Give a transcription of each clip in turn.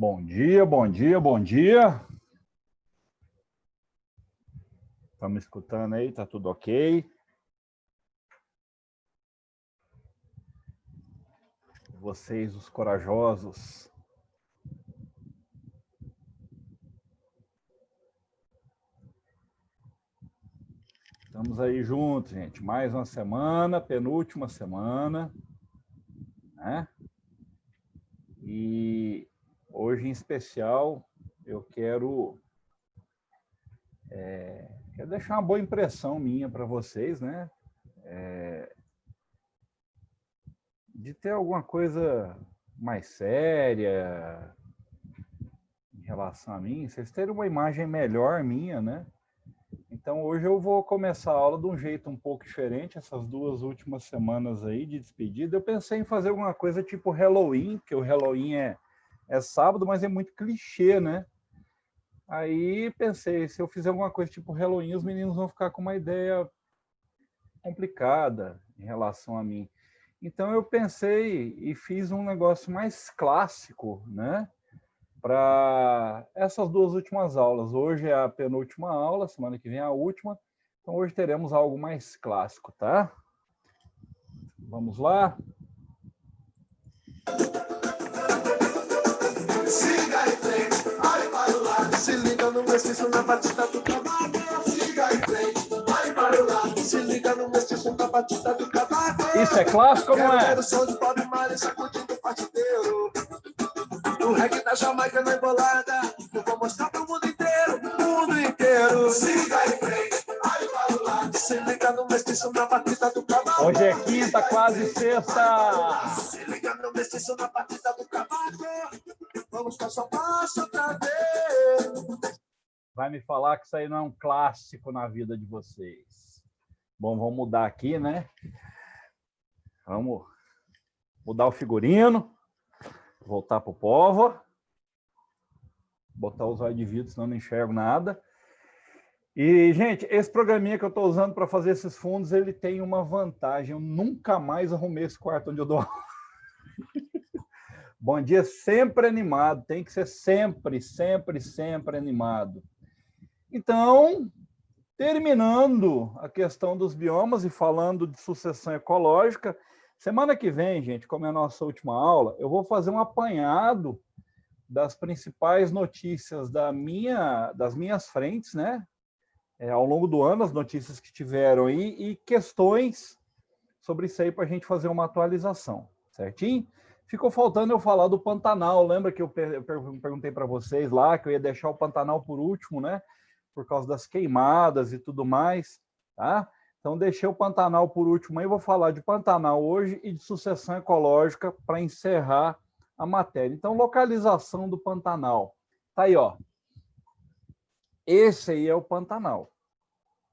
Bom dia, bom dia, bom dia. Estamos me escutando aí? Tá tudo ok? Vocês, os corajosos. Estamos aí juntos, gente. Mais uma semana, penúltima semana, né? E hoje, em especial, eu quero deixar uma boa impressão minha para vocês, né? De ter alguma coisa mais séria em relação a mim, vocês terem uma imagem melhor minha, né? Então, hoje eu vou começar a aula de um jeito um pouco diferente, essas duas últimas semanas aí de despedida. Eu pensei em fazer alguma coisa tipo Halloween, que o Halloween é sábado, mas é muito clichê, né? Aí pensei, se eu fizer alguma coisa tipo Halloween, os meninos vão ficar com uma ideia complicada em relação a mim. Então eu pensei e fiz um negócio mais clássico, né? Para essas duas últimas aulas. Hoje é a penúltima aula, semana que vem é a última. Então hoje teremos algo mais clássico, tá? Vamos lá? Siga em frente, vai para o lado. Se liga no mestiço na batida do cavaco. Siga em frente, vai para o lado. Se liga no mestiço na batida do cavaco. Isso é clássico ou não é? Quero o som de Bob Marley sacudindo o partideiro. O reggae da Jamaica na embolada. Eu vou mostrar pro mundo inteiro, mundo inteiro. Siga em frente, vai para o lado. Se liga no mestiço na batida do cavaco. Hoje é quinta, quase sexta. Se liga no mestiço na batida do cavaco. Vamos passo a passo outra vez. Vai me falar que isso aí não é um clássico na vida de vocês. Bom, vamos mudar aqui, né? Vamos mudar o figurino. Voltar para o povo. Botar os olhos de vidro, senão não enxergo nada. E, gente, esse programinha que eu estou usando para fazer esses fundos, ele tem uma vantagem. Eu nunca mais arrumei esse quarto onde eu dou. Bom dia, sempre animado. Tem que ser sempre, sempre, sempre animado. Então, terminando a questão dos biomas e falando de sucessão ecológica, semana que vem, gente, como é a nossa última aula, eu vou fazer um apanhado das principais notícias das minhas frentes, né? Ao longo do ano, as notícias que tiveram aí e questões sobre isso aí para a gente fazer uma atualização, certinho? Ficou faltando eu falar do Pantanal. Lembra que eu perguntei para vocês lá que eu ia deixar o Pantanal por último, né? Por causa das queimadas e tudo mais, tá? Então, deixei o Pantanal por último aí. Vou falar de Pantanal hoje e de sucessão ecológica para encerrar a matéria. Então, localização do Pantanal. Tá aí, ó. Esse aí é o Pantanal,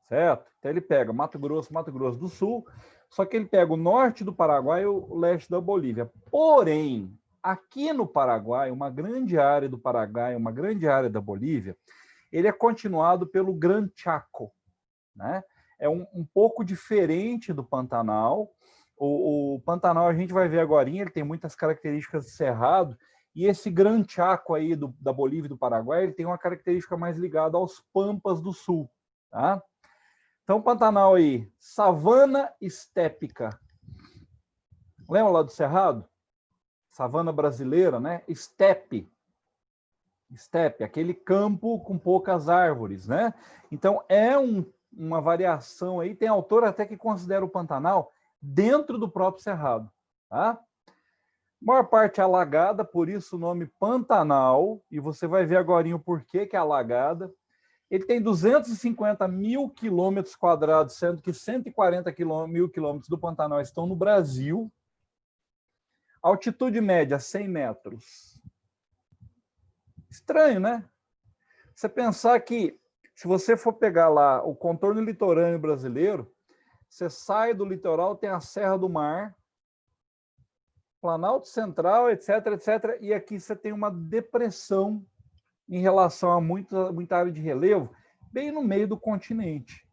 certo? Então, ele pega Mato Grosso do Sul, só que ele pega o norte do Paraguai e o leste da Bolívia. Porém, aqui no Paraguai, uma grande área do Paraguai, uma grande área da Bolívia, ele é continuado pelo Gran Chaco, né? É um pouco diferente do Pantanal. O Pantanal, a gente vai ver agora, ele tem muitas características de cerrado, e esse Gran Chaco aí da Bolívia e do Paraguai, ele tem uma característica mais ligada aos pampas do sul, tá? Então, Pantanal aí, savana estépica. Lembra lá do Cerrado? Savana brasileira, né? Estepe, aquele campo com poucas árvores, né? Então, é uma variação aí, tem autor até que considera o Pantanal dentro do próprio Cerrado, tá? A maior parte é alagada, por isso o nome Pantanal, e você vai ver agora o porquê que é alagada. Ele tem 250 mil quilômetros quadrados, sendo que 140 mil quilômetros do Pantanal estão no Brasil. Altitude média, 100 metros. Estranho, né? Você pensar que, se você for pegar lá o contorno litorâneo brasileiro, você sai do litoral, tem a Serra do Mar, Planalto Central, etc, etc, e aqui você tem uma depressão em relação a muita área de relevo, bem no meio do continente.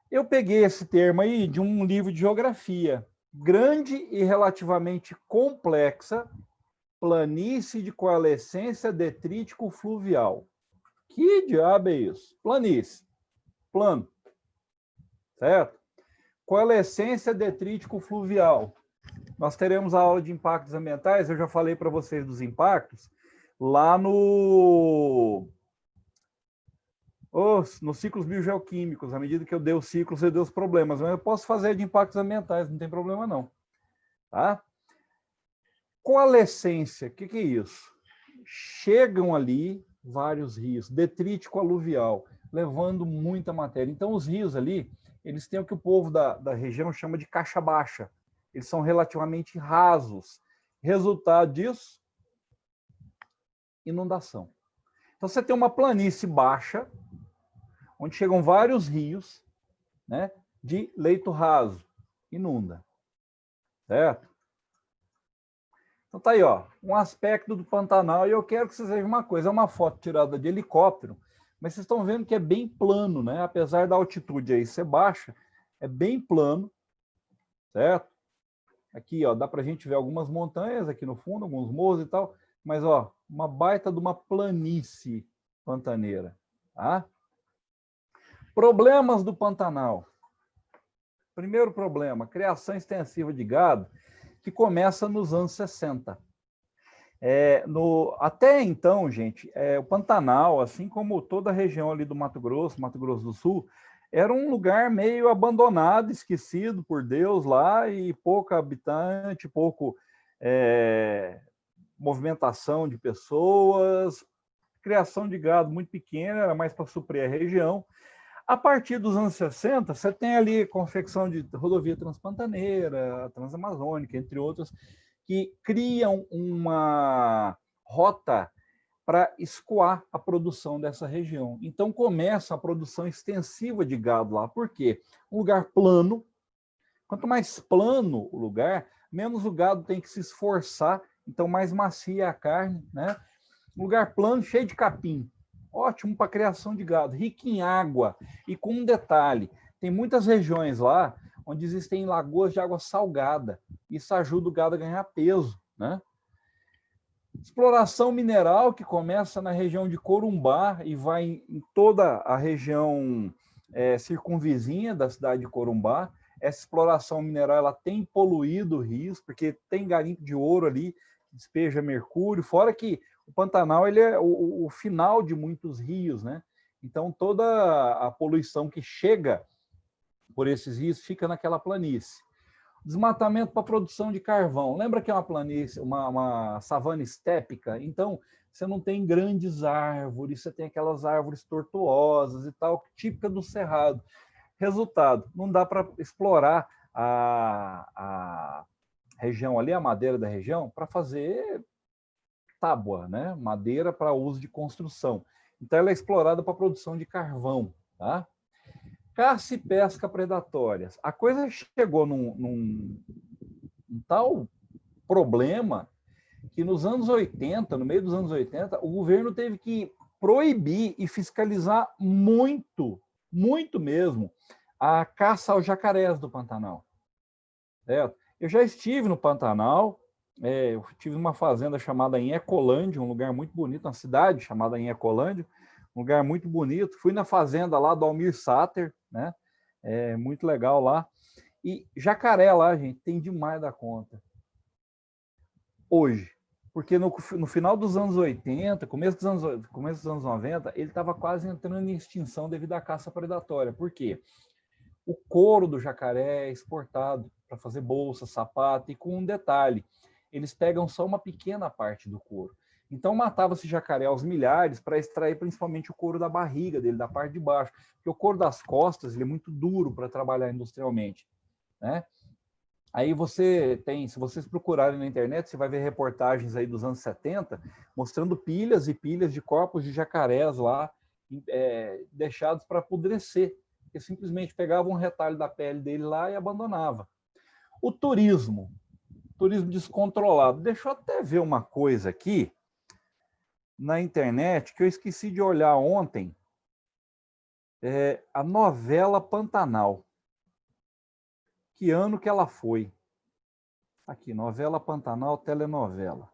Eu peguei esse termo aí de um livro de geografia, grande e relativamente complexa, Planície de coalescência detrítico-fluvial. Que diabo é isso? Planície. Plano. Certo? Coalescência detrítico-fluvial. Nós teremos a aula de impactos ambientais, eu já falei para vocês dos impactos, lá nos ciclos biogeoquímicos. À medida que eu dei os ciclos, eu dei os problemas. Mas eu posso fazer de impactos ambientais, não tem problema não. Tá? Coalescência, o que é isso? Chegam ali vários rios, detrítico aluvial, levando muita matéria. Então, os rios ali, eles têm o que o povo da região chama de caixa baixa. Eles são relativamente rasos. Resultado disso, inundação. Então, você tem uma planície baixa, onde chegam vários rios, né, de leito raso, inunda. Certo? Então tá aí, ó, um aspecto do Pantanal, e eu quero que vocês vejam uma coisa, é uma foto tirada de helicóptero, mas vocês estão vendo que é bem plano, né? Apesar da altitude aí ser baixa, é bem plano, certo? Aqui, ó, dá pra gente ver algumas montanhas aqui no fundo, alguns morros e tal, mas, ó, uma baita de uma planície pantaneira, tá? Problemas do Pantanal. Primeiro problema, criação extensiva de gado, que começa nos anos 60. Até então, gente, o Pantanal, assim como toda a região ali do Mato Grosso do Sul, era um lugar meio abandonado, esquecido por Deus lá, e pouco habitante, pouco movimentação de pessoas, criação de gado muito pequena, era mais para suprir a região. A partir dos anos 60, você tem ali confecção de rodovia transpantaneira, transamazônica, entre outras, que criam uma rota para escoar a produção dessa região. Então começa a produção extensiva de gado lá. Por quê? Um lugar plano. Quanto mais plano o lugar, menos o gado tem que se esforçar, então mais macia a carne, né? Um lugar plano, cheio de capim. Ótimo para criação de gado, rico em água. E com um detalhe, tem muitas regiões lá onde existem lagoas de água salgada. Isso ajuda o gado a ganhar peso, né? Exploração mineral, que começa na região de Corumbá e vai em toda a região circunvizinha da cidade de Corumbá. Essa exploração mineral ela tem poluído rios, porque tem garimpo de ouro ali, despeja mercúrio, fora que o Pantanal ele é o final de muitos rios, né? Então, toda a poluição que chega por esses rios fica naquela planície. Desmatamento para produção de carvão. Lembra que é uma planície, uma savana estépica? Então, você não tem grandes árvores, você tem aquelas árvores tortuosas e tal, típica do cerrado. Resultado, não dá para explorar a região ali, a madeira da região, para fazer tábua, né? Madeira para uso de construção. Então, ela é explorada para produção de carvão, tá? Caça e pesca predatórias. A coisa chegou num tal problema que nos anos 80, no meio dos anos 80, o governo teve que proibir e fiscalizar muito, muito mesmo, a caça aos jacarés do Pantanal. Certo? Eu já estive no Pantanal, eu tive uma fazenda chamada Ecolândia, um lugar muito bonito, uma cidade chamada Ecolândia, um lugar muito bonito. Fui na fazenda lá do Almir Sater, né? Muito legal lá. E jacaré lá, gente, tem demais da conta. Hoje. Porque no final dos anos 80, começo dos anos 90, ele estava quase entrando em extinção devido à caça predatória. Por quê? O couro do jacaré é exportado para fazer bolsa, sapato, e com um detalhe, eles pegam só uma pequena parte do couro. Então matava-se jacaré aos milhares para extrair principalmente o couro da barriga dele, da parte de baixo, porque o couro das costas ele é muito duro para trabalhar industrialmente, né? Aí você tem, se vocês procurarem na internet, você vai ver reportagens aí dos anos 70, mostrando pilhas e pilhas de corpos de jacarés lá, deixados para apodrecer, porque simplesmente pegavam um retalho da pele dele lá e abandonava. O turismo descontrolado. Deixa eu até ver uma coisa aqui na internet que eu esqueci de olhar ontem. A novela Pantanal. Que ano que ela foi? Aqui, novela Pantanal, telenovela.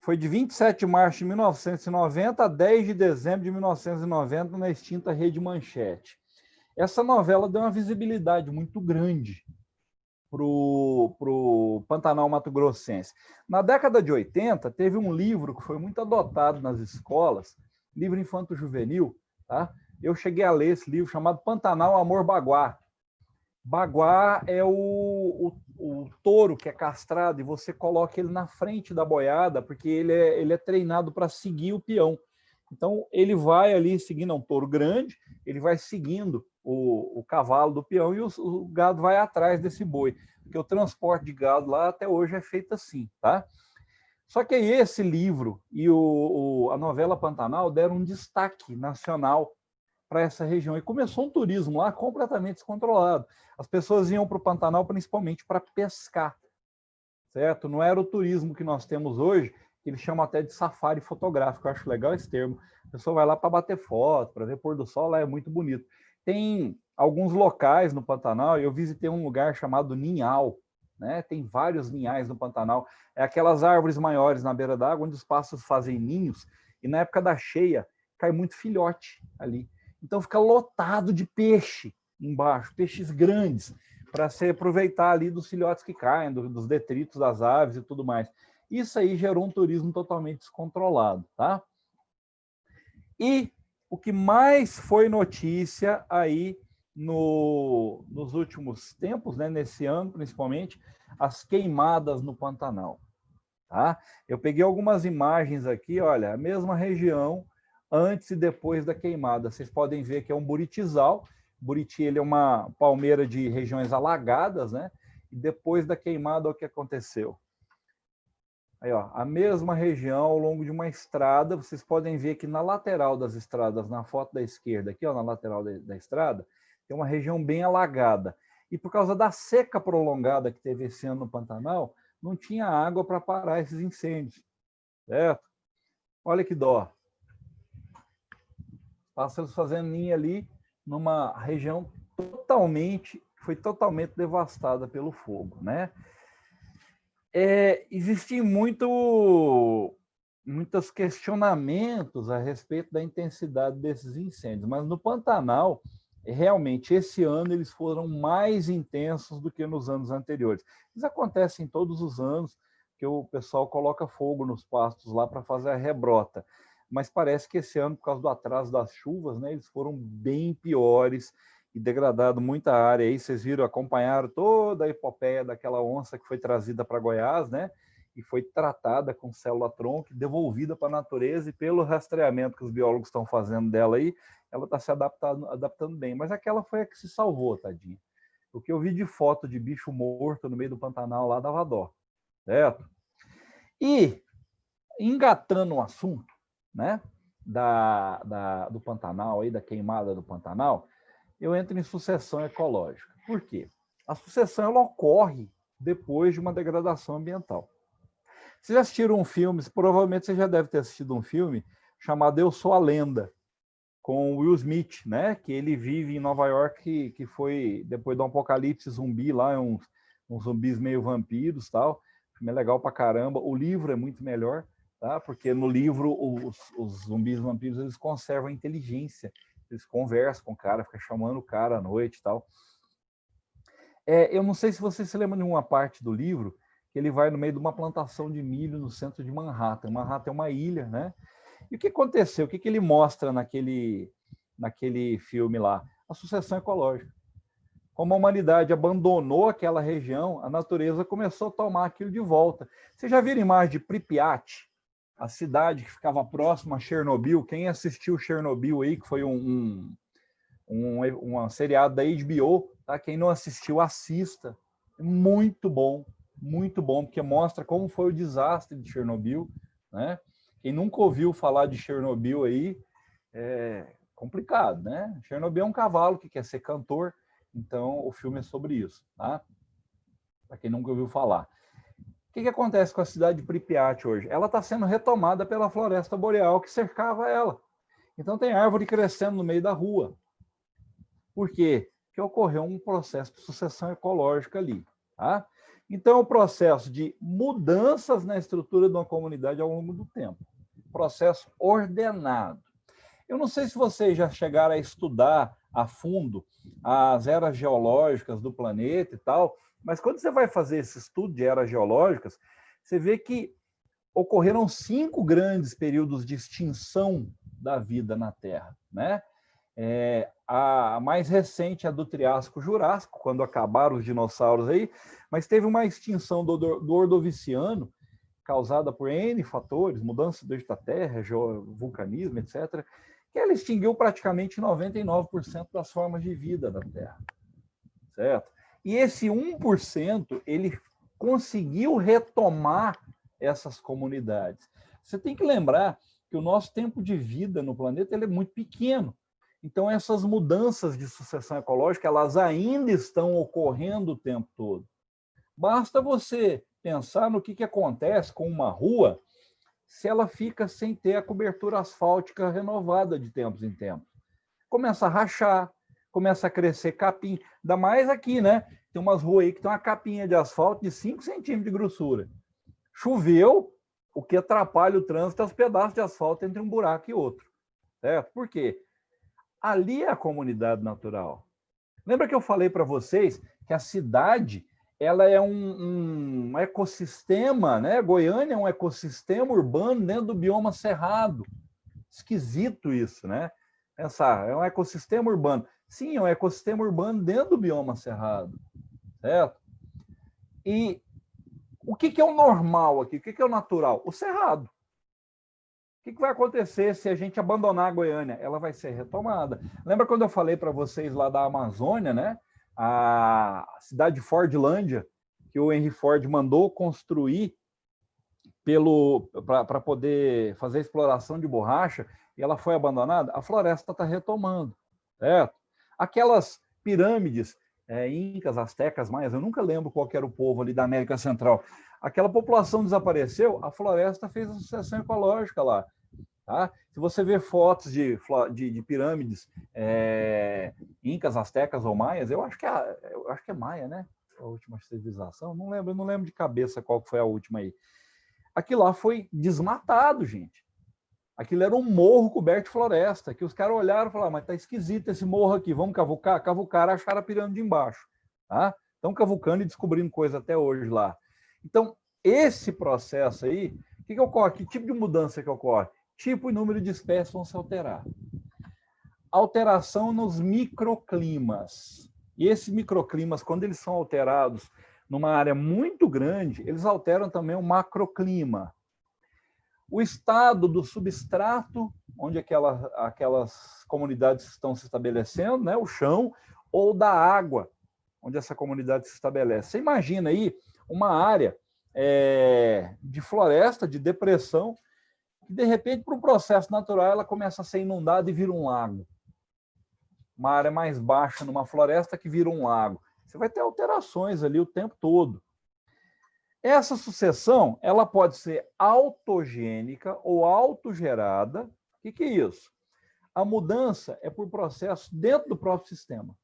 foi de 27 de março de 1990 a 10 de dezembro de 1990 na extinta Rede Manchete. Essa novela deu uma visibilidade muito grande para o Pantanal Mato-Grossense. Na década de 80, teve um livro que foi muito adotado nas escolas, livro infanto-juvenil, tá? Eu cheguei a ler esse livro chamado Pantanal Amor Baguá. Baguá é o touro que é castrado e você coloca ele na frente da boiada porque ele é treinado para seguir o peão. Então, ele vai ali seguindo, é um touro grande, ele vai seguindo o cavalo do peão e o gado vai atrás desse boi. Porque o transporte de gado lá até hoje é feito assim, tá? Só que aí esse livro e a novela Pantanal deram um destaque nacional para essa região. E começou um turismo lá completamente descontrolado. As pessoas iam para o Pantanal principalmente para pescar, certo? Não era o turismo que nós temos hoje, que eles chamam até de safari fotográfico. Eu acho legal esse termo. A pessoa vai lá para bater foto, para ver pôr do sol, lá é muito bonito. Tem alguns locais no Pantanal, eu visitei um lugar chamado Ninhal, né? Tem vários ninhais no Pantanal. É aquelas árvores maiores na beira d'água, onde os pássaros fazem ninhos, e na época da cheia cai muito filhote ali. Então fica lotado de peixe embaixo, peixes grandes, para se aproveitar ali dos filhotes que caem, dos detritos das aves e tudo mais. Isso aí gerou um turismo totalmente descontrolado, tá? E o que mais foi notícia aí nos últimos tempos, né, nesse ano principalmente, as queimadas no Pantanal, tá? Eu peguei algumas imagens aqui, olha, a mesma região antes e depois da queimada. Vocês podem ver que é um buritizal. Buriti, ele é uma palmeira de regiões alagadas, né? E depois da queimada, o que aconteceu? Aí, ó, a mesma região ao longo de uma estrada. Vocês podem ver que na lateral das estradas, na foto da esquerda, aqui, ó, na lateral da estrada, tem uma região bem alagada. E por causa da seca prolongada que teve esse ano no Pantanal, não tinha água para parar esses incêndios, certo? Olha que dó. Pássaros fazendo ninho ali numa região foi totalmente devastada pelo fogo, né? Existem muitos questionamentos a respeito da intensidade desses incêndios, mas no Pantanal, realmente, esse ano eles foram mais intensos do que nos anos anteriores. Isso acontece em todos os anos, que o pessoal coloca fogo nos pastos lá para fazer a rebrota. Mas parece que esse ano, por causa do atraso das chuvas, né, eles foram bem piores e degradado muita área. Aí vocês viram, acompanharam toda a epopeia daquela onça que foi trazida para Goiás, né? E foi tratada com célula-tronco, devolvida para a natureza, e pelo rastreamento que os biólogos estão fazendo dela aí, ela está se adaptando bem. Mas aquela foi a que se salvou, tadinha. O que eu vi de foto de bicho morto no meio do Pantanal lá dava dó, certo? E, engatando o assunto, né, do Pantanal, aí, da queimada do Pantanal, eu entro em sucessão ecológica. Por quê? A sucessão ela ocorre depois de uma degradação ambiental. Vocês já assistiram um filme, provavelmente você já deve ter assistido um filme chamado Eu Sou a Lenda, com Will Smith, né? Que ele vive em Nova York, que foi depois do apocalipse zumbi lá, uns zumbis meio vampiros, tal. O filme é legal pra caramba. O livro é muito melhor, tá? Porque no livro os zumbis vampiros eles conservam a inteligência. Eles conversam com o cara, ficam chamando o cara à noite e tal. Eu não sei se você se lembra de uma parte do livro que ele vai no meio de uma plantação de milho no centro de Manhattan. Manhattan é uma ilha, né? E o que aconteceu? O que ele mostra naquele filme lá? A sucessão ecológica. Como a humanidade abandonou aquela região, a natureza começou a tomar aquilo de volta. Você já viram imagem de Pripyat, a cidade que ficava próxima a Chernobyl? Quem assistiu Chernobyl aí, que foi um seriado da HBO, tá? Quem não assistiu, assista. Muito bom, porque mostra como foi o desastre de Chernobyl, né? Quem nunca ouviu falar de Chernobyl aí, é complicado, né? Chernobyl é um cavalo que quer ser cantor, então o filme é sobre isso, tá? Para quem nunca ouviu falar. O que acontece com a cidade de Pripyat hoje? Ela está sendo retomada pela floresta boreal que cercava ela. Então tem árvore crescendo no meio da rua. Por quê? Porque ocorreu um processo de sucessão ecológica ali, tá? Então, é o processo de mudanças na estrutura de uma comunidade ao longo do tempo. Processo ordenado. Eu não sei se vocês já chegaram a estudar a fundo as eras geológicas do planeta e tal, mas quando você vai fazer esse estudo de eras geológicas, você vê que ocorreram 5 grandes períodos de extinção da vida na Terra, né? A mais recente é a do Triássico-Jurássico, quando acabaram os dinossauros aí, mas teve uma extinção do Ordoviciano, causada por N fatores, mudança do eixo da Terra, vulcanismo, etc., que ela extinguiu praticamente 99% das formas de vida da Terra, certo? E esse 1%, ele conseguiu retomar essas comunidades. Você tem que lembrar que o nosso tempo de vida no planeta ele é muito pequeno. Então, essas mudanças de sucessão ecológica, elas ainda estão ocorrendo o tempo todo. Basta você pensar no que acontece com uma rua se ela fica sem ter a cobertura asfáltica renovada de tempos em tempos. Começa a rachar, começa a crescer capim. Ainda mais aqui, né? Tem umas ruas aí que tem uma capinha de asfalto de 5 centímetros de grossura. Choveu, o que atrapalha o trânsito é os pedaços de asfalto entre um buraco e outro. Certo? Por quê? Ali é a comunidade natural. Lembra que eu falei para vocês que a cidade ela é um ecossistema, né? Goiânia é um ecossistema urbano dentro do bioma cerrado. Esquisito isso, né? Pensar, é um ecossistema urbano. Sim, é um ecossistema urbano dentro do bioma cerrado, certo? E o que é o normal aqui? O que é o natural? O cerrado. O que vai acontecer se a gente abandonar a Goiânia? Ela vai ser retomada. Lembra quando eu falei para vocês lá da Amazônia, né? A cidade de Fordlândia, que o Henry Ford mandou construir para poder fazer exploração de borracha, e ela foi abandonada? A floresta está retomando, certo? Aquelas pirâmides, incas, astecas, maias, eu nunca lembro qual era o povo ali da América Central. Aquela população desapareceu, a floresta fez a sucessão ecológica lá. Tá? Se você vê fotos de pirâmides incas, astecas ou maias, eu acho que é maia, né? A última civilização, não lembro de cabeça qual foi a última aí. Aquilo lá foi desmatado, gente. Aquilo era um morro coberto de floresta, que os caras olharam e falaram, mas tá esquisito esse morro aqui, vamos cavucar? Cavucaram, acharam a pirâmide embaixo. Tá? Estão cavucando e descobrindo coisa até hoje lá. Então, esse processo aí, o que ocorre? Que tipo de mudança que ocorre? Tipo e número de espécies vão se alterar. Alteração nos microclimas. E esses microclimas, quando eles são alterados numa área muito grande, eles alteram também o macroclima. O estado do substrato, onde aquelas comunidades estão se estabelecendo, né, o chão, ou da água, onde essa comunidade se estabelece. Você imagina aí uma área de floresta, de depressão, que de repente, por um processo natural, ela começa a ser inundada e vira um lago. Uma área mais baixa numa floresta que vira um lago. Você vai ter alterações ali o tempo todo. Essa sucessão, ela pode ser autogênica ou autogerada. O que é isso? A mudança é por processo dentro do próprio sistema.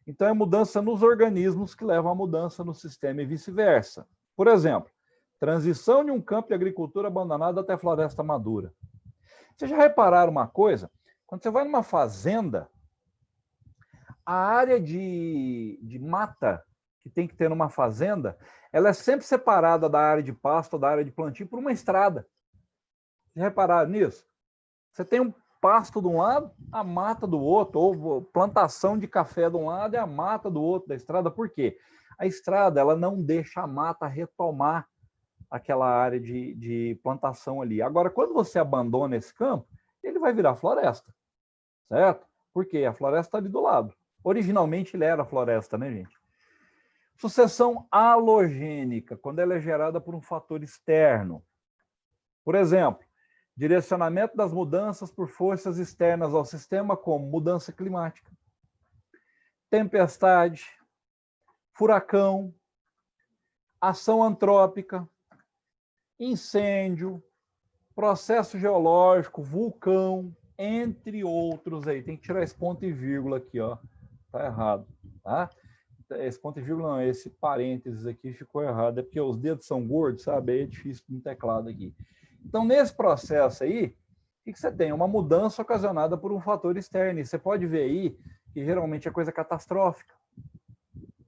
Então, é mudança nos organismos que levam à mudança no sistema e vice-versa. Por exemplo, transição de um campo de agricultura abandonado até floresta madura. Vocês já repararam uma coisa? Quando você vai numa fazenda, a área de mata que tem que ter numa fazenda, ela é sempre separada da área de pasto, da área de plantio, por uma estrada. Já repararam nisso? Você tem um pasto de um lado, a mata do outro, ou plantação de café de um lado e a mata do outro da estrada. Por quê? A estrada ela não deixa a mata retomar aquela área de plantação ali. Agora, quando você abandona esse campo, ele vai virar floresta, certo? Por quê? A floresta está ali do lado. Originalmente ele era floresta, né, gente? Sucessão halogênica, quando ela é gerada por um fator externo. Por exemplo, direcionamento das mudanças por forças externas ao sistema, como mudança climática, tempestade, furacão, ação antrópica, incêndio, processo geológico, vulcão, entre outros aí. Tem que tirar esse ponto e vírgula aqui, ó. Tá errado, tá? esse ponto e vírgula não, esse parênteses aqui ficou errado, é porque os dedos são gordos, sabe? Aí é difícil no teclado aqui. Então, nesse processo aí, o que você tem? Uma mudança ocasionada por um fator externo. E você pode ver aí que geralmente é coisa catastrófica,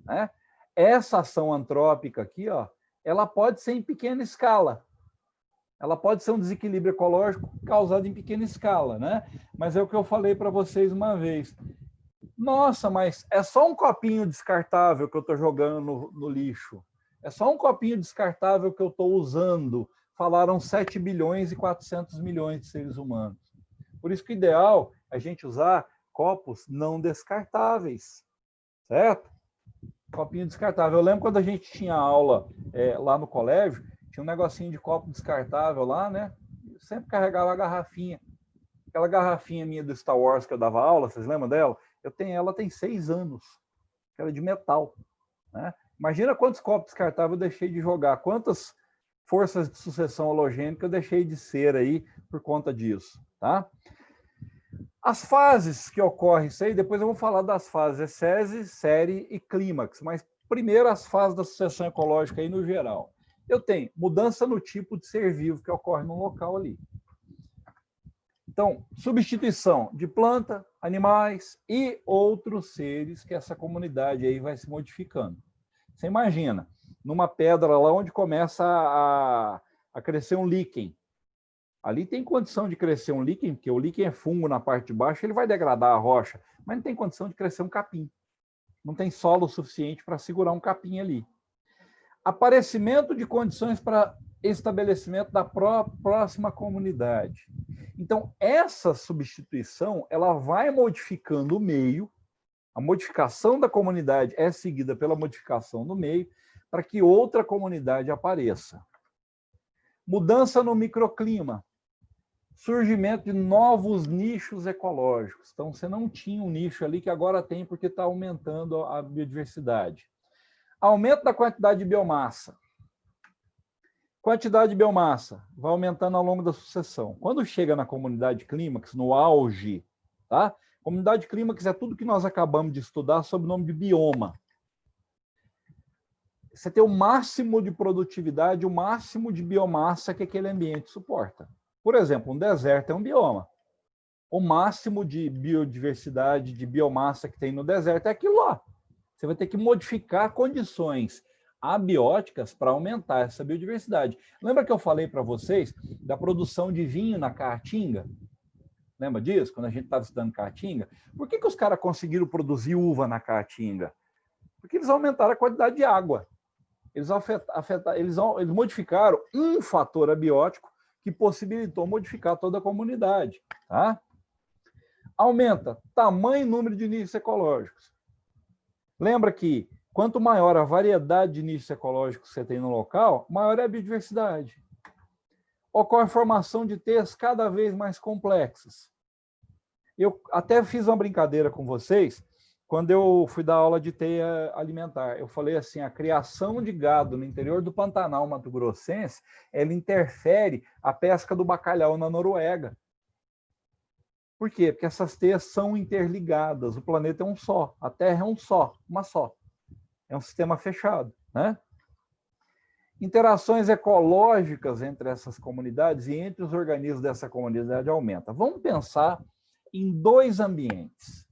né? Essa ação antrópica aqui, ó, ela pode ser em pequena escala. Ela pode ser um desequilíbrio ecológico causado em pequena escala, né? Mas é o que eu falei para vocês uma vez. Nossa, mas é só um copinho descartável que eu estou jogando no lixo. É só um copinho descartável que eu estou usando. Falaram 7 bilhões e 400 milhões de seres humanos. Por isso que o ideal é a gente usar copos não descartáveis, certo? Copinho descartável. Eu lembro quando a gente tinha aula lá no colégio, tinha um negocinho de copo descartável lá, né? Eu sempre carregava a garrafinha. Aquela garrafinha minha do Star Wars que eu dava aula, vocês lembram dela? Ela tem 6 anos. Ela é de metal, né? Imagina quantos copos descartáveis eu deixei de jogar, quantas forças de sucessão halogênica eu deixei de ser aí por conta disso, tá? As fases que ocorrem, isso aí, depois eu vou falar das fases SESI, série e clímax, mas primeiro as fases da sucessão ecológica aí no geral. Eu tenho mudança no tipo de ser vivo que ocorre no local ali. Então, substituição de planta, animais e outros seres que essa comunidade aí vai se modificando. Você imagina, numa pedra lá onde começa a crescer um líquen. Ali tem condição de crescer um líquen, porque o líquen é fungo na parte de baixo, ele vai degradar a rocha, mas não tem condição de crescer um capim. Não tem solo suficiente para segurar um capim ali. Aparecimento de condições para estabelecimento da próxima comunidade. Então, essa substituição, ela vai modificando o meio, a modificação da comunidade é seguida pela modificação do meio, para que outra comunidade apareça. Mudança no microclima, surgimento de novos nichos ecológicos. Então, você não tinha um nicho ali que agora tem porque está aumentando a biodiversidade. Aumento da quantidade de biomassa. Quantidade de biomassa vai aumentando ao longo da sucessão. Quando chega na comunidade clímax, no auge, tá? Comunidade clímax é tudo que nós acabamos de estudar sob o nome de bioma. Você tem o máximo de produtividade, o máximo de biomassa que aquele ambiente suporta. Por exemplo, um deserto é um bioma. O máximo de biodiversidade, de biomassa que tem no deserto é aquilo lá. Você vai ter que modificar condições abióticas para aumentar essa biodiversidade. Lembra que eu falei para vocês da produção de vinho na Caatinga? Lembra disso? Quando a gente estava estudando Caatinga? Por que os caras conseguiram produzir uva na Caatinga? Porque eles aumentaram a quantidade de água. Eles modificaram um fator abiótico que possibilitou modificar toda a comunidade. Tá? Aumenta tamanho e número de nichos ecológicos. Lembra que quanto maior a variedade de nichos ecológicos que você tem no local, maior é a biodiversidade. Ocorre formação de teias cada vez mais complexas. Eu até fiz uma brincadeira com vocês, quando eu fui dar aula de teia alimentar. Eu falei assim, a criação de gado no interior do Pantanal mato-grossense, ela interfere a pesca do bacalhau na Noruega. Por quê? Porque essas teias são interligadas, o planeta é um só, a Terra é um só, uma só. É um sistema fechado, né? Interações ecológicas entre essas comunidades e entre os organismos dessa comunidade aumenta. Vamos pensar em 2 ambientes,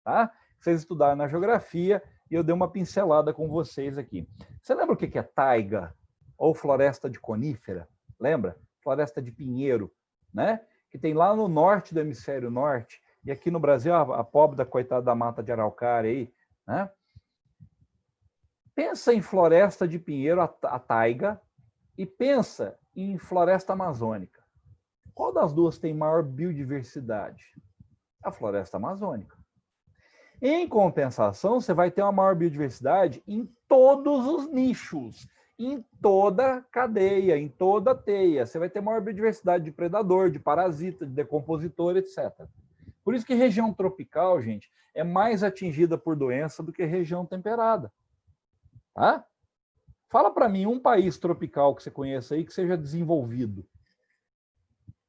tá? Vocês estudaram na geografia e eu dei uma pincelada com vocês aqui. Você lembra o que é taiga ou floresta de conífera? Lembra? Floresta de pinheiro, né? Que tem lá no norte do hemisfério norte, e aqui no Brasil, a pobre da coitada da mata de araucária aí, né? Pensa em floresta de pinheiro, a taiga, e pensa em floresta amazônica. Qual das duas tem maior biodiversidade? A floresta amazônica. Em compensação, você vai ter uma maior biodiversidade em todos os nichos, em toda cadeia, em toda teia. Você vai ter maior biodiversidade de predador, de parasita, de decompositor, etc. Por isso que região tropical, gente, é mais atingida por doença do que região temperada. Tá? Fala para mim um país tropical que você conheça aí que seja desenvolvido.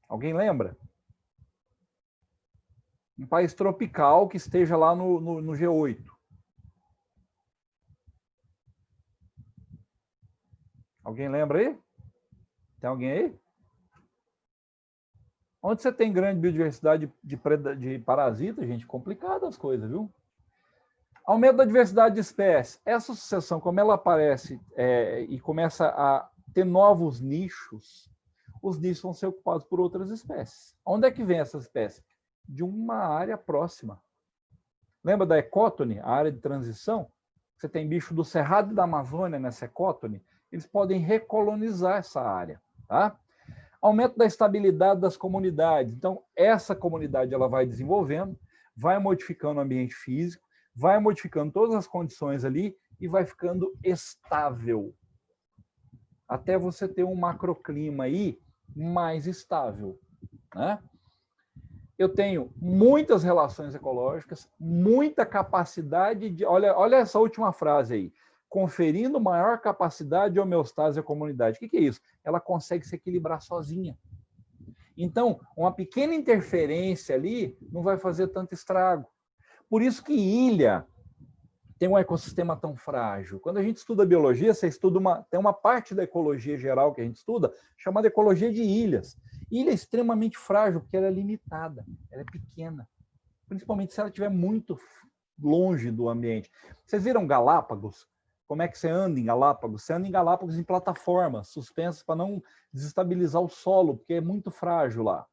Alguém lembra? Um país tropical que esteja lá no G8. Alguém lembra aí? Tem alguém aí? Onde você tem grande biodiversidade de parasitas, gente, complicado as coisas, viu? Aumento da diversidade de espécies. Essa sucessão, como ela aparece e começa a ter novos nichos, os nichos vão ser ocupados por outras espécies. Onde é que vem essa espécie? De uma área próxima. Lembra da ecótone, a área de transição? Você tem bicho do Cerrado da Amazônia nessa ecótone, eles podem recolonizar essa área, tá? Aumento da estabilidade das comunidades. Então, essa comunidade ela vai desenvolvendo, vai modificando o ambiente físico, vai modificando todas as condições ali e vai ficando estável. Até você ter um macroclima aí mais estável, né? Eu tenho muitas relações ecológicas, muita capacidade de... Olha essa última frase aí. Conferindo maior capacidade de homeostase à comunidade. O que é isso? Ela consegue se equilibrar sozinha. Então, uma pequena interferência ali não vai fazer tanto estrago. Por isso que ilha tem um ecossistema tão frágil. Quando a gente estuda biologia, você estuda tem uma parte da ecologia geral que a gente estuda, chamada ecologia de ilhas. Ilha é extremamente frágil, porque ela é limitada, ela é pequena. Principalmente se ela estiver muito longe do ambiente. Vocês viram Galápagos? Como é que você anda em Galápagos? Você anda em Galápagos em plataformas suspensas para não desestabilizar o solo, porque é muito frágil lá.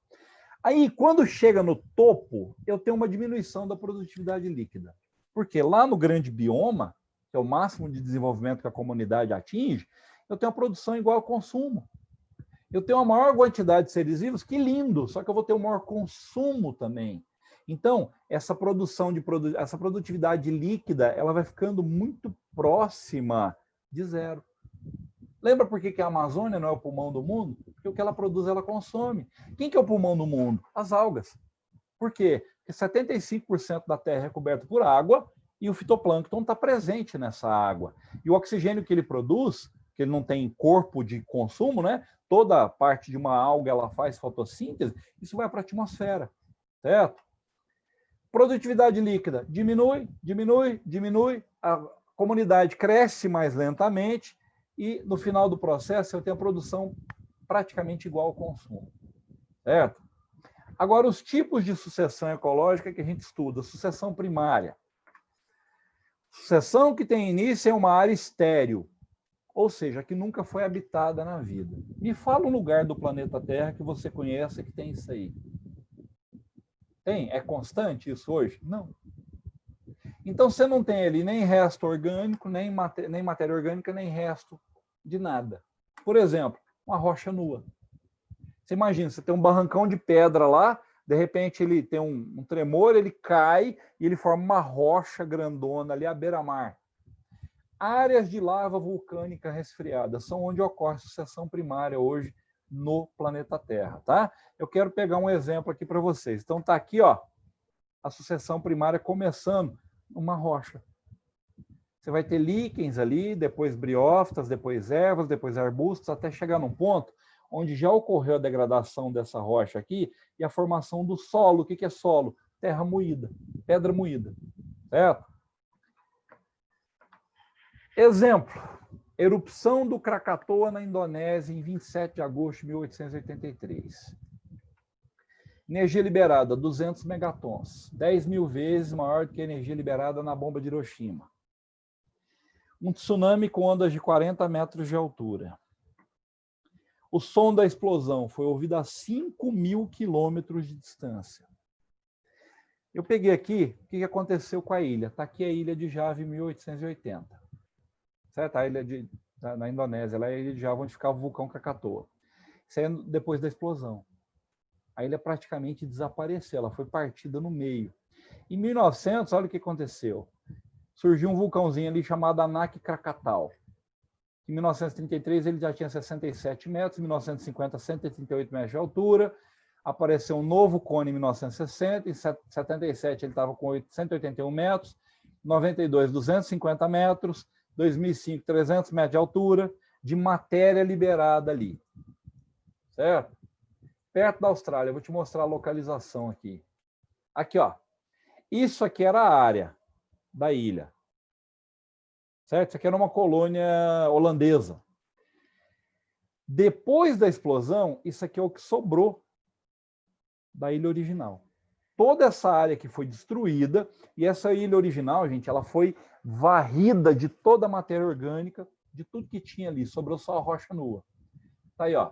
Aí, quando chega no topo, eu tenho uma diminuição da produtividade líquida. Porque lá no grande bioma, que é o máximo de desenvolvimento que a comunidade atinge, eu tenho uma produção igual ao consumo. Eu tenho uma maior quantidade de seres vivos, que lindo, só que eu vou ter um maior consumo também. Então, essa produtividade líquida, ela vai ficando muito próxima de zero. Lembra por que a Amazônia não é o pulmão do mundo? Porque o que ela produz, ela consome. Quem que é o pulmão do mundo? As algas. Por quê? Porque 75% da Terra é coberta por água e o fitoplâncton está presente nessa água. E o oxigênio que ele produz, que ele não tem corpo de consumo, né? Toda parte de uma alga ela faz fotossíntese, isso vai para a atmosfera, certo? Produtividade líquida diminui, diminui, diminui, a comunidade cresce mais lentamente e no final do processo eu tenho a produção praticamente igual ao consumo, certo? Agora, os tipos de sucessão ecológica que a gente estuda. Sucessão primária. Sucessão que tem início em uma área estéril, ou seja, que nunca foi habitada na vida. Me fala um lugar do planeta Terra que você conhece que tem isso aí. Tem? É constante isso hoje? Não. Então, você não tem ali nem resto orgânico, nem matéria orgânica, nem resto de nada. Por exemplo, uma rocha nua. Você imagina, você tem um barrancão de pedra lá, de repente ele tem um tremor, ele cai e ele forma uma rocha grandona ali à beira-mar. Áreas de lava vulcânica resfriada são onde ocorre sucessão primária hoje no planeta Terra, tá? Eu quero pegar um exemplo aqui para vocês. Então tá aqui, ó, a sucessão primária começando numa rocha. Você vai ter líquens ali, depois briófitas, depois ervas, depois arbustos, até chegar num ponto onde já ocorreu a degradação dessa rocha aqui e a formação do solo. O que é solo? Terra moída, pedra moída, certo? Exemplo, erupção do Krakatoa na Indonésia em 27 de agosto de 1883. Energia liberada, 200 megatons, 10.000 vezes maior do que a energia liberada na bomba de Hiroshima. Um tsunami com ondas de 40 metros de altura. O som da explosão foi ouvido a 5.000 quilômetros de distância. Eu peguei aqui o que aconteceu com a ilha. Está aqui a ilha de Java em 1880. Certo? A ilha na Indonésia, lá é a ilha de Java, onde ficava o vulcão Krakatoa. Isso é depois da explosão. A ilha praticamente desapareceu, ela foi partida no meio. Em 1900, olha o que aconteceu. Surgiu um vulcãozinho ali chamado Anak Krakatau. Em 1933 ele já tinha 67 metros, em 1950 138 metros de altura, apareceu um novo cone em 1960, em 77 ele estava com 181 metros, 92 250 metros, 2005 300 metros de altura, de matéria liberada ali, certo? Perto da Austrália, eu vou te mostrar a localização aqui. Aqui, ó, isso aqui era a área da ilha. Certo? Isso aqui era uma colônia holandesa. Depois da explosão, isso aqui é o que sobrou da ilha original. Toda essa área que foi destruída, e essa ilha original, gente, ela foi varrida de toda a matéria orgânica, de tudo que tinha ali, sobrou só a rocha nua. Tá aí, ó.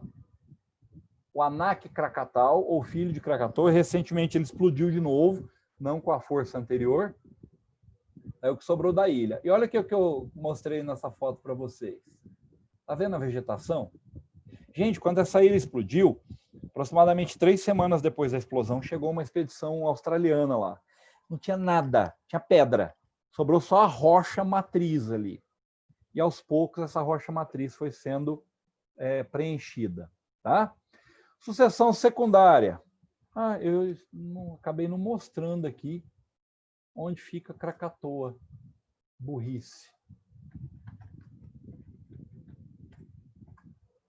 O Anak Krakatau, ou filho de Krakatoa, recentemente ele explodiu de novo, não com a força anterior. É o que sobrou da ilha. E olha aqui o que eu mostrei nessa foto para vocês. Tá vendo a vegetação? Gente, quando essa ilha explodiu, aproximadamente 3 semanas depois da explosão, chegou uma expedição australiana lá. Não tinha nada, tinha pedra. Sobrou só a rocha matriz ali. E aos poucos essa rocha matriz foi sendo preenchida. Tá? Sucessão secundária. Eu acabei não mostrando aqui onde fica Krakatoa. Burrice.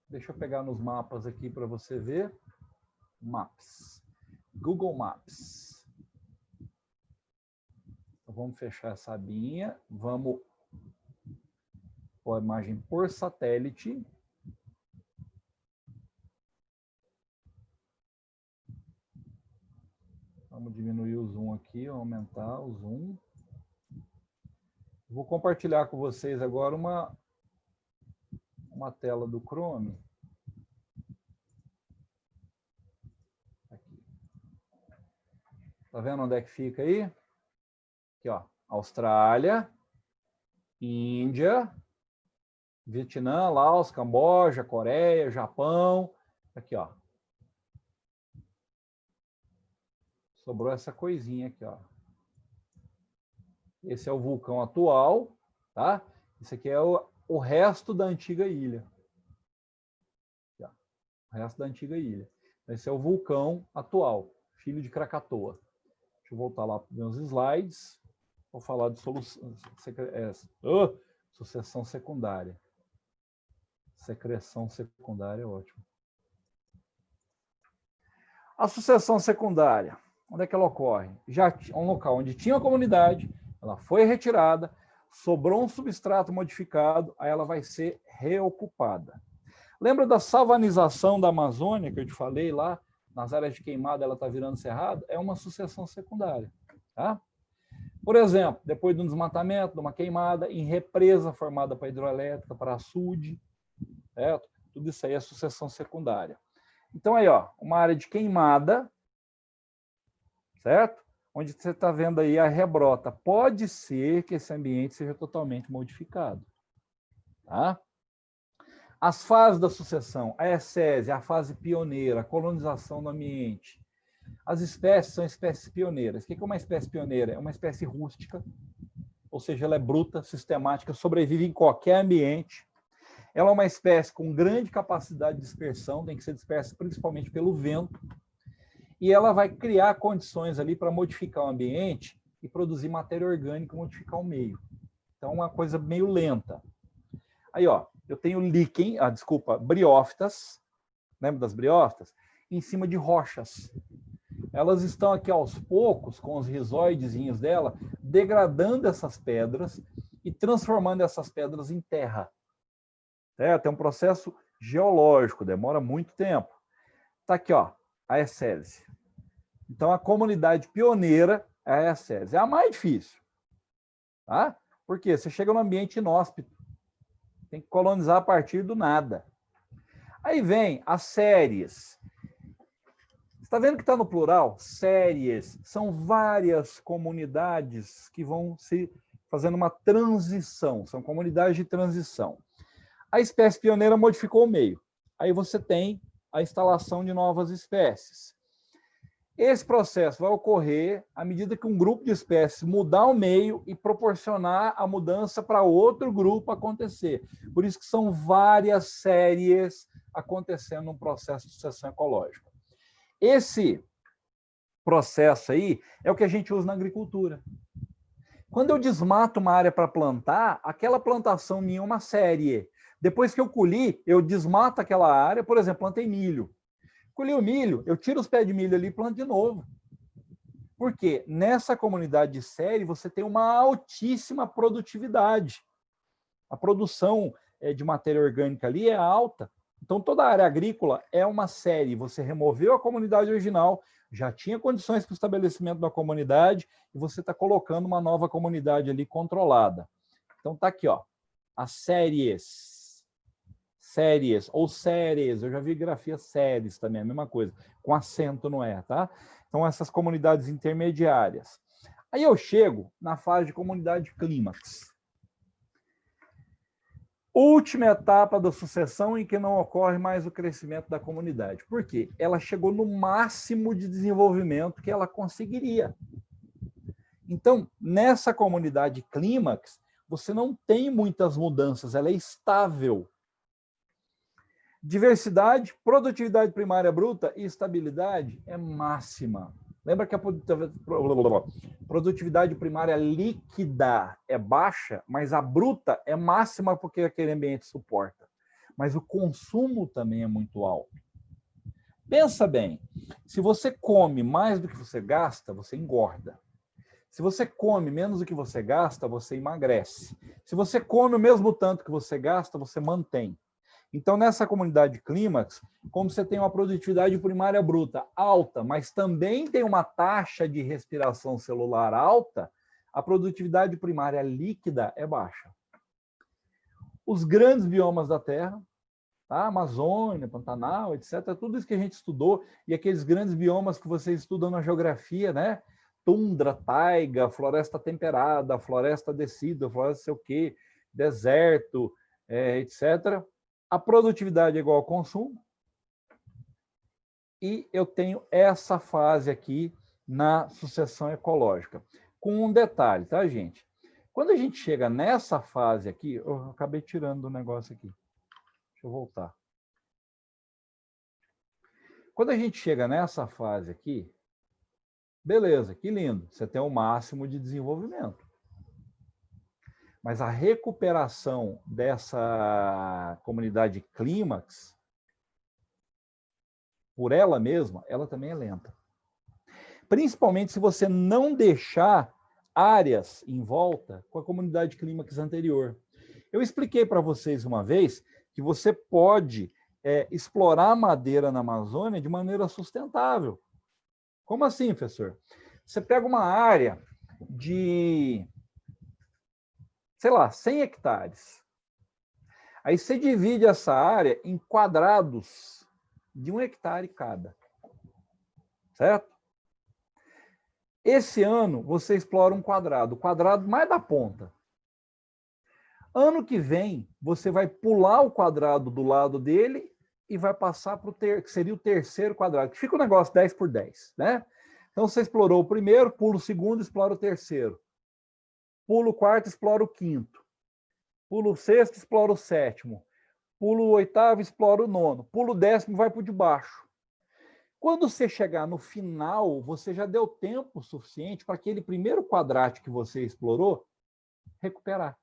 Deixa eu pegar nos mapas aqui para você ver. Maps. Google Maps. Então, vamos fechar essa abinha. Vamos pôr a imagem por satélite. Vamos diminuir o zoom aqui, aumentar o zoom. Vou compartilhar com vocês agora uma tela do Chrome. Aqui. Tá vendo onde é que fica aí? Aqui, ó. Austrália, Índia, Vietnã, Laos, Camboja, Coreia, Japão. Aqui, ó. Sobrou essa coisinha aqui, ó. Esse é o vulcão atual, tá? Esse aqui é o resto da antiga ilha. Aqui, ó. O resto da antiga ilha. Esse é o vulcão atual, filho de Krakatoa. Deixa eu voltar lá para os meus slides. Vou falar de sucessão secundária. Secreção secundária é ótimo. A sucessão secundária, onde é que ela ocorre? Já um local onde tinha uma comunidade, ela foi retirada, sobrou um substrato modificado, aí ela vai ser reocupada. Lembra da savanização da Amazônia que eu te falei lá? Nas áreas de queimada ela está virando cerrado? É uma sucessão secundária. Tá? Por exemplo, depois de um desmatamento, de uma queimada, em represa formada para hidroelétrica, para açude, certo? Tudo isso aí é sucessão secundária. Então aí, ó, uma área de queimada, certo? Onde você está vendo aí a rebrota. Pode ser que esse ambiente seja totalmente modificado. Tá? As fases da sucessão, a ecese, a fase pioneira, a colonização do ambiente. As espécies são espécies pioneiras. O que é uma espécie pioneira? É uma espécie rústica, ou seja, ela é bruta, sistemática, sobrevive em qualquer ambiente. Ela é uma espécie com grande capacidade de dispersão, tem que ser dispersa principalmente pelo vento, e ela vai criar condições ali para modificar o ambiente e produzir matéria orgânica, modificar o meio. Então, é uma coisa meio lenta. Aí, ó, eu tenho líquen, briófitas, lembra das briófitas? Em cima de rochas. Elas estão aqui aos poucos, com os rizoidezinhos dela, degradando essas pedras e transformando essas pedras em terra. É um processo geológico, demora muito tempo. Está aqui, ó, a ecese. Então, a comunidade pioneira é a ecese. É a mais difícil. Tá? Por quê? Você chega num ambiente inóspito. Tem que colonizar a partir do nada. Aí vem as séries. Você está vendo que está no plural? Séries. São várias comunidades que vão se fazendo uma transição. São comunidades de transição. A espécie pioneira modificou o meio. Aí você tem a instalação de novas espécies. Esse processo vai ocorrer à medida que um grupo de espécies mudar o meio e proporcionar a mudança para outro grupo acontecer. Por isso que são várias séries acontecendo num processo de sucessão ecológica. Esse processo aí é o que a gente usa na agricultura. Quando eu desmato uma área para plantar, aquela plantação minha é uma série. Depois que eu colhi, eu desmato aquela área, por exemplo, plantei milho. Colhi o milho, eu tiro os pés de milho ali e planto de novo. Por quê? Nessa comunidade de série, você tem uma altíssima produtividade. A produção de matéria orgânica ali é alta. Então, toda a área agrícola é uma série. Você removeu a comunidade original, já tinha condições para o estabelecimento da comunidade, e você está colocando uma nova comunidade ali controlada. Então, está aqui, ó, as séries. Séries, ou séries, eu já vi grafia séries também, a mesma coisa, com acento no E, tá? Então, essas comunidades intermediárias. Aí eu chego na fase de comunidade clímax. Última etapa da sucessão em que não ocorre mais o crescimento da comunidade. Por quê? Ela chegou no máximo de desenvolvimento que ela conseguiria. Então, nessa comunidade clímax, você não tem muitas mudanças, ela é estável. Diversidade, produtividade primária bruta e estabilidade é máxima. Lembra que a produtividade primária líquida é baixa, mas a bruta é máxima porque aquele ambiente suporta. Mas o consumo também é muito alto. Pensa bem, se você come mais do que você gasta, você engorda. Se você come menos do que você gasta, você emagrece. Se você come o mesmo tanto que você gasta, você mantém. Então, nessa comunidade clímax, como você tem uma produtividade primária bruta alta, mas também tem uma taxa de respiração celular alta, a produtividade primária líquida é baixa. Os grandes biomas da Terra, tá? Amazônia, Pantanal, etc., tudo isso que a gente estudou, e aqueles grandes biomas que vocês estudam na geografia, né? Tundra, taiga, floresta temperada, floresta descida, floresta sei o quê, deserto, etc., a produtividade é igual ao consumo, e eu tenho essa fase aqui na sucessão ecológica. Com um detalhe, tá, gente? Quando a gente chega nessa fase aqui, eu acabei tirando o negócio aqui. Deixa eu voltar. Quando a gente chega nessa fase aqui, beleza, que lindo, você tem o máximo de desenvolvimento. Mas a recuperação dessa comunidade clímax, por ela mesma, ela também é lenta. Principalmente se você não deixar áreas em volta com a comunidade clímax anterior. Eu expliquei para vocês uma vez que você pode explorar madeira na Amazônia de maneira sustentável. Como assim, professor? Você pega uma área de, sei lá, 100 hectares. Aí você divide essa área em quadrados de 1 hectare cada. Certo? Esse ano você explora um quadrado, o quadrado mais da ponta. Ano que vem, você vai pular o quadrado do lado dele e vai passar para o que seria o terceiro quadrado, que fica o negócio 10 por 10, né? Então você explorou o primeiro, pula o segundo, explora o terceiro. Pula o quarto, explora o quinto. Pula o sexto, explora o sétimo. Pula o oitavo, explora o nono. Pula o décimo, vai para o de baixo. Quando você chegar no final, você já deu tempo suficiente para aquele primeiro quadrado que você explorou recuperar.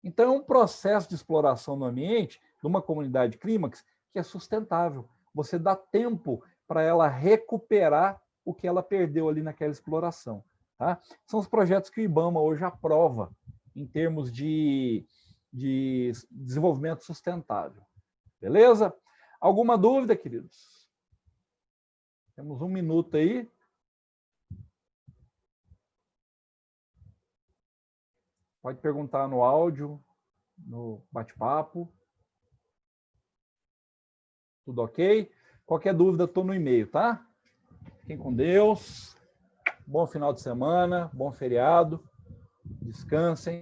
Então, é um processo de exploração no ambiente, de uma comunidade clímax, que é sustentável. Você dá tempo para ela recuperar o que ela perdeu ali naquela exploração. Tá? São os projetos que o IBAMA hoje aprova em termos de desenvolvimento sustentável. Beleza? Alguma dúvida, queridos? Temos 1 minuto aí. Pode perguntar no áudio, no bate-papo. Tudo ok? Qualquer dúvida, estou no e-mail, tá? Fiquem com Deus. Bom final de semana, bom feriado. Descansem.